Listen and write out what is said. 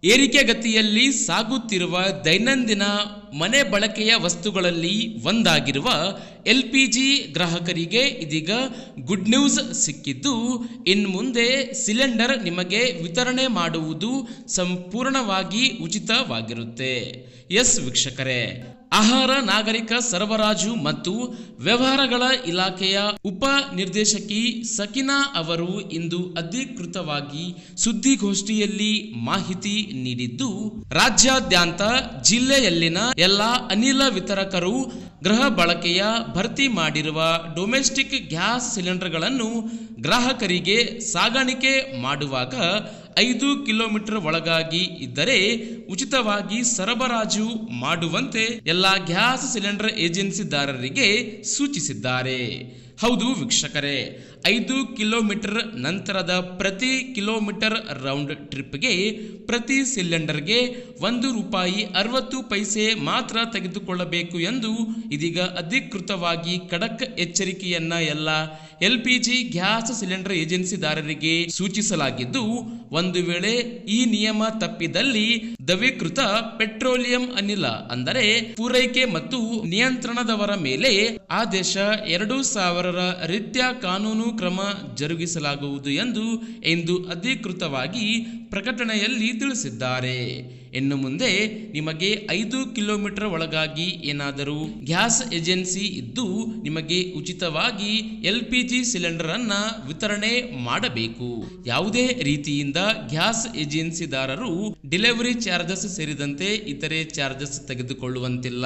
ಏರಿಕೆಗತಿಯಲ್ಲಿ ಸಾಗುತ್ತಿರುವ ದೈನಂದಿನ ಮನೆ ಬಳಕೆಯ ವಸ್ತುಗಳಲ್ಲಿ ಒಂದಾಗಿರುವ LPG ಗ್ರಾಹಕರಿಗೆ ಇದೀಗ ಗುಡ್ ನ್ಯೂಸ್ ಸಿಕ್ಕಿದ್ದು, ಇನ್ನು ಮುಂದೆ ಸಿಲಿಂಡರ್ ನಿಮಗೆ ವಿತರಣೆ ಮಾಡುವುದು ಸಂಪೂರ್ಣವಾಗಿ ಉಚಿತವಾಗಿರುತ್ತೆ. ಎಸ್ ವೀಕ್ಷಕರೇ, ಆಹಾರ ನಾಗರಿಕ ಸರಬರಾಜು ಮತ್ತು ವ್ಯವಹಾರಗಳ ಇಲಾಖೆಯ ಉಪ ನಿರ್ದೇಶಕಿ ಸಕಿನಾ ಅವರು ಇಂದು ಅಧಿಕೃತವಾಗಿ ಸುದ್ದಿಗೋಷ್ಠಿಯಲ್ಲಿ ಮಾಹಿತಿ ನೀಡಿದ್ದು, ರಾಜ್ಯಾದ್ಯಂತ ಜಿಲ್ಲೆಯಲ್ಲಿನ ಎಲ್ಲಾ ಅನಿಲ ವಿತರಕರು ಗೃಹ ಬಳಕೆಯ ಭರ್ತಿ ಮಾಡಿರುವ ಡೊಮೆಸ್ಟಿಕ್ ಗ್ಯಾಸ್ ಸಿಲಿಂಡರ್ಗಳನ್ನು ಗ್ರಾಹಕರಿಗೆ ಸಾಗಾಣಿಕೆ ಮಾಡುವಾಗ 5 ಕಿಲೋಮೀಟರ್ ಒಳಗಾಗಿ ಇದ್ದರೆ ಉಚಿತವಾಗಿ ಸರಬರಾಜು ಮಾಡುವಂತೆ ಎಲ್ಲ ಗ್ಯಾಸ್ ಸಿಲಿಂಡರ್ ಏಜೆನ್ಸಿದಾರರಿಗೆ ಸೂಚಿಸಿದ್ದಾರೆ. ಹೌದು ವೀಕ್ಷಕರೇ, 5 ಕಿಲೋಮೀಟರ್ ನಂತರದ ಪ್ರತಿ ಕಿಲೋಮೀಟರ್ ರೌಂಡ್ ಟ್ರಿಪ್ಗೆ ಪ್ರತಿ ಸಿಲಿಂಡರ್ಗೆ ₹1.60 ಮಾತ್ರ ತೆಗೆದುಕೊಳ್ಳಬೇಕು ಎಂದು ಇದೀಗ ಅಧಿಕೃತವಾಗಿ ಖಡಕ್ ಎಚ್ಚರಿಕೆಯನ್ನ ಎಲ್ಲ LPG ಗ್ಯಾಸ್ ಸಿಲಿಂಡರ್ ಏಜೆನ್ಸಿದಾರರಿಗೆ ಸೂಚಿಸಲಾಗಿದ್ದು, ಒಂದು ವೇಳೆ ಈ ನಿಯಮ ತಪ್ಪಿದಲ್ಲಿ ದ್ರವೀಕೃತ ಪೆಟ್ರೋಲಿಯಂ ಅನಿಲ ಅಂದರೆ ಪೂರೈಕೆ ಮತ್ತು ನಿಯಂತ್ರಣದವರ ಮೇಲೆ ಆದೇಶ 2000 ರೀತ್ಯ ಕಾನೂನು ಕ್ರಮ ಜರುಗಿಸಲಾಗುವುದು ಎಂದು ಅಧಿಕೃತವಾಗಿ ಪ್ರಕಟಣೆಯಲ್ಲಿ ತಿಳಿಸಿದ್ದಾರೆ. ಇನ್ನು ಮುಂದೆ ನಿಮಗೆ 5 ಕಿಲೋಮೀಟರ್ ಒಳಗಾಗಿ ಏನಾದರೂ ಗ್ಯಾಸ್ ಏಜೆನ್ಸಿ ಇದ್ದು ನಿಮಗೆ ಉಚಿತವಾಗಿ LPG ಸಿಲಿಂಡರ್ ಅನ್ನ ವಿತರಣೆ ಮಾಡಬೇಕು. ಯಾವುದೇ ರೀತಿಯಿಂದ ಗ್ಯಾಸ್ ಏಜೆನ್ಸಿದಾರರು ಡೆಲಿವರಿ ಚಾರ್ಜಸ್ ಸೇರಿದಂತೆ ಇತರೆ ಚಾರ್ಜಸ್ ತೆಗೆದುಕೊಳ್ಳುವಂತಿಲ್ಲ.